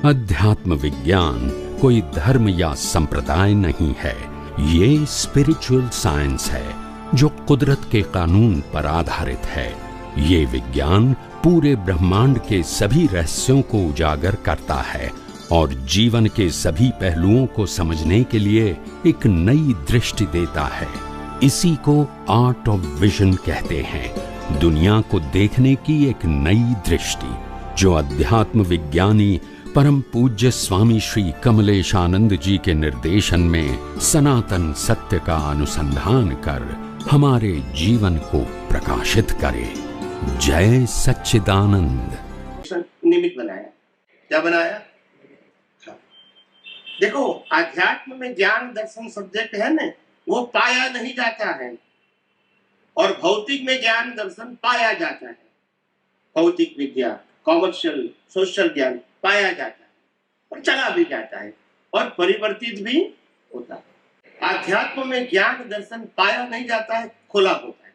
अध्यात्म विज्ञान कोई धर्म या संप्रदाय नहीं है, ये स्पिरिचुअल साइंस है जो कुदरत के कानून पर आधारित है। ये विज्ञान पूरे ब्रह्मांड के सभी रहस्यों को उजागर करता है और जीवन के सभी पहलुओं को समझने के लिए एक नई दृष्टि देता है। इसी को आर्ट ऑफ विजन कहते हैं, दुनिया को देखने की एक नई दृष्टि, जो अध्यात्म विज्ञानी परम पूज्य स्वामी श्री कमलेशानंद जी के निर्देशन में सनातन सत्य का अनुसंधान कर हमारे जीवन को प्रकाशित करे। जय सच्चिदानंद। निमित्त बनाया, क्या बनाया? देखो, आध्यात्म में ज्ञान दर्शन सब्जेक्ट है ना, वो पाया नहीं जाता है, और भौतिक में ज्ञान दर्शन पाया जाता है। भौतिक विद्या, कॉमर्शियल, सोशल ज्ञान पाया जाता है और चला भी जाता है और परिवर्तित भी होता है। आध्यात्म में ज्ञान दर्शन पाया नहीं जाता है, खुला होता है।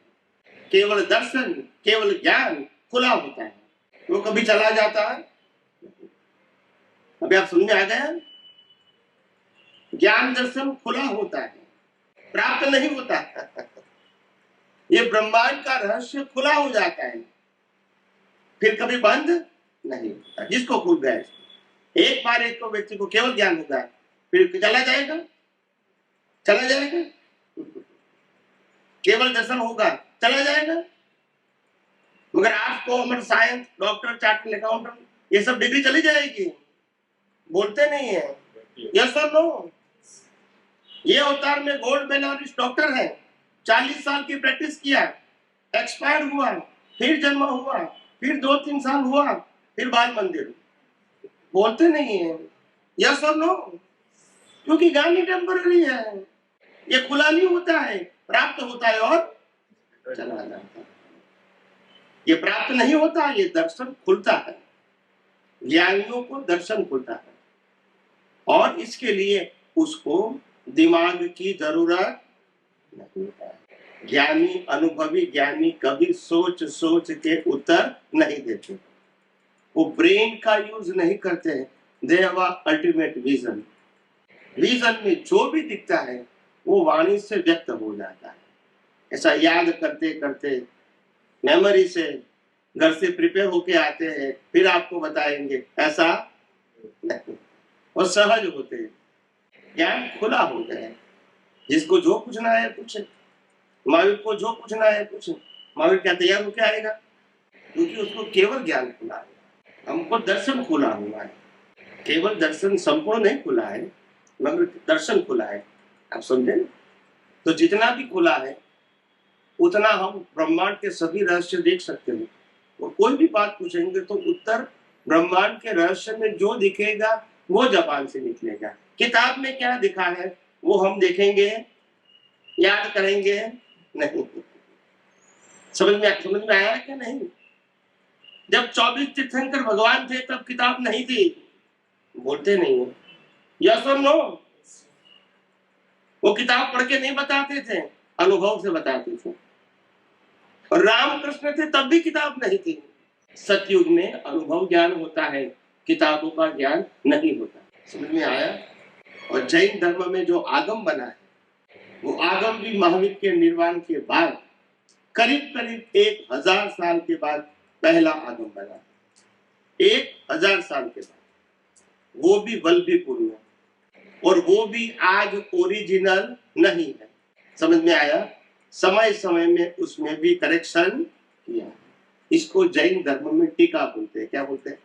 केवल दर्शन, केवल ज्ञान खुला होता है, वो कभी चला जाता है। अभी आप समझ में आ गया? ज्ञान दर्शन खुला होता है, प्राप्त नहीं होता। ये ब्रह्मांड का रहस्य खुला हो जाता है, फिर कभी बंद नहीं होता। जिसको खुल गया, एक बार एक को व्यक्ति को केवल ज्ञान होगा, फिर चला जाएगा, चला जाएगा। केवल दर्शन होगा, चला जाएगा। मगर आपको commerce, science, doctor, chartered accountant, ये सब डिग्री चली जाएगी, बोलते नहीं है। यस और नो? ये अवतार में गोल्ड मेडलिस्ट डॉक्टर है, 40 साल की प्रैक्टिस किया, एक्सपायर हुआ, फिर जन्म हुआ, फिर 2-3 साल हुआ, फिर बाल मंदिर, बोलते नहीं है। यस और नो? क्योंकि ज्ञान ही टेम्पररी है, ये खुला नहीं होता है, प्राप्त होता है और चला जाता है। ये प्राप्त नहीं होता, ये दर्शन खुलता है। ज्ञानियों को दर्शन खुलता है, और इसके लिए उसको दिमाग की जरूरत नहीं है। ज्ञानी, अनुभवी ज्ञानी कभी सोच सोच के उत्तर नहीं देते, वो ब्रेन का यूज नहीं करते। They have ultimate vision. Vision में जो भी दिखता है वो वाणी से व्यक्त हो जाता है। ऐसा याद करते करते, मेमोरी से, घर से प्रिपेयर होके आते हैं, फिर आपको बताएंगे, ऐसा नहीं। और सहज होते हैं, ज्ञान खुला हो गया। जिसको जो पूछना है पूछे, महावीर को जो पूछना है पूछे। महावीर क्या तैयार होके आएगा? क्योंकि उसको केवल ज्ञान खुला है, हमको दर्शन खुला हुआ है। केवल दर्शन संपूर्ण नहीं खुला है, मगर दर्शन खुला है। आप समझे? तो जितना भी खुला है उतना हम ब्रह्मांड के सभी रहस्य देख सकते हैं। और कोई भी बात पूछेंगे तो उत्तर ब्रह्मांड के रहस्य में जो दिखेगा वो जबान से निकलेगा। किताब में क्या दिखा है वो हम देखेंगे, याद करेंगे नहीं। समझ में आया क्या? नहीं। जब 24 तीर्थंकर भगवान थे तब किताब नहीं थी, बोलते नहीं हो। यस और नो? वो किताब पढ़ के नहीं बताते थे, अनुभव से बताते थे। और रामकृष्ण थे तब भी किताब नहीं थी। सतयुग में अनुभव ज्ञान होता है, किताबों का ज्ञान नहीं होता। समझ में आया? और जैन धर्म में जो आगम बना है, वो आगम भी महावीर के निर्वाण के बाद करीब 1000 साल के बाद पहला आगम बना। 1000 साल के बाद, वो भी वल्लभीपुर में, और वो भी आज ओरिजिनल नहीं है। समझ में आया? समय समय में उसमें भी करेक्शन किया। इसको जैन धर्म में टीका बोलते हैं। क्या बोलते हैं?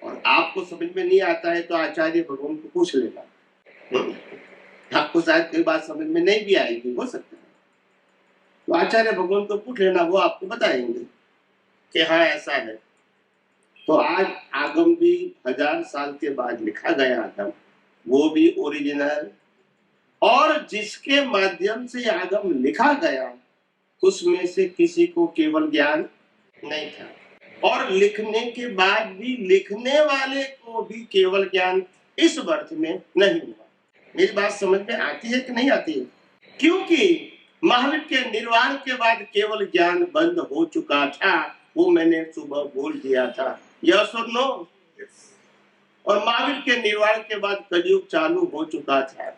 और आपको समझ में नहीं आता है तो आचार्य भगवान को पूछ लेना, आपको शायद कोई बात समझ में नहीं भी आएगी, हो सकता है। तो आचार्य भगवान को पूछ लेना, वो आपको बताएंगे कि हाँ ऐसा है। तो आज आगम भी 1000 साल के बाद लिखा गया आगम, वो भी ओरिजिनल, और जिसके माध्यम से आगम लिखा गया उसमें से किसी को केवल ज्ञान नहीं था, और लिखने के बाद भी लिखने वाले को भी केवल ज्ञान इस वर्ष में नहीं हुआ। मेरी बात समझ में आती है कि नहीं आती है? क्योंकि महावीर के निर्वाण के बाद केवल ज्ञान बंद हो चुका था, वो मैंने सुबह बोल दिया था। यस और नो? और महावीर के निर्वाण के बाद कलयुग चालू हो चुका था।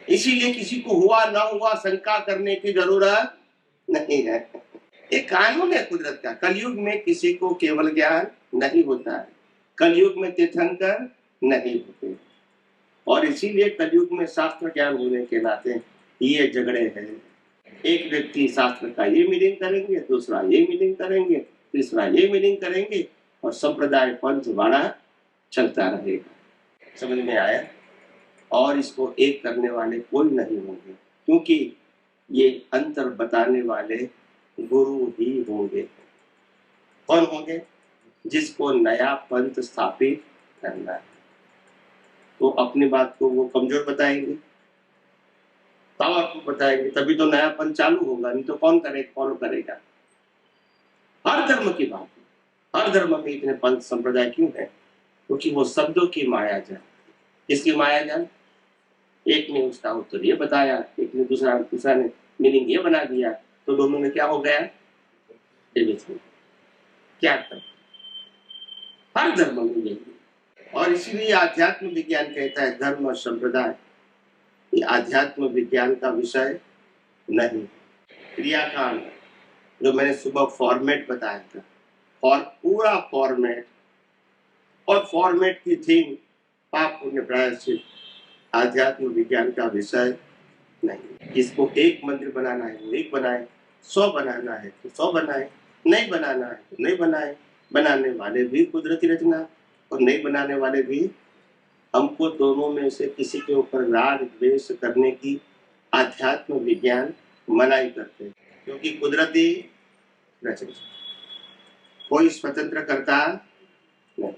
इसीलिए किसी को हुआ ना हुआ शंका करने की जरूरत नहीं है। एक कानून है कुदरत का। कलयुग में किसी को केवल ज्ञान नहीं होता है, कलयुग में तीर्थंकर नहीं होते, और इसीलिए कलयुग में शास्त्र ज्ञान होने के नाते ये झगड़े हैं। एक व्यक्ति शास्त्र का ये मीनिंग करेंगे, दूसरा ये मीनिंग करेंगे, तीसरा ये मीनिंग करेंगे, और संप्रदाय पंथ बड़ा चलता रहेगा। समझ में आया? और इसको एक करने वाले कोई नहीं होंगे, क्योंकि ये अंतर बताने वाले गुरु ही होंगे। कौन होंगे? जिसको नया पंथ स्थापित करना है, तो अपनी बात को वो कमजोर बताएंगे, पावरफुल बताएंगे, तभी तो नया पंथ चालू होगा, नहीं तो कौन करेगा, फॉलो करेगा। हर धर्म की बात है। हर धर्म में इतने पंथ संप्रदाय क्यों है? क्योंकि वो शब्दों की माया जाल। किसकी माया जाल? एक ने उसका उत्तर ये बताया, एक ने दूसरा ने मीनिंग ये बना दिया, तो दोनों में क्या हो गया? क्या कर? हर धर्म में यही है। और इसीलिए आध्यात्म विज्ञान कहता है धर्म और संप्रदाय ये आध्यात्म विज्ञान का विषय नहीं। क्रियाकांड जो मैंने सुबह फॉर्मेट बताया था, और पूरा फॉर्मेट और फॉर्मेट की थीम पाप पुण्य प्रायश्चित आध्यात्म विज्ञान का विषय नहीं। इसको एक मंदिर बनाना है वो एक बनाए, 100 बनाना है तो 100 बनाए, नहीं बनाना है तो नहीं बनाए। बनाने वाले भी कुदरती रचना और नहीं बनाने वाले भी। हमको दोनों में से किसी के ऊपर राग द्वेष करने की आध्यात्म विज्ञान मनाही करते हैं, क्योंकि कुदरती रचना कोई स्वतंत्र करता नहीं।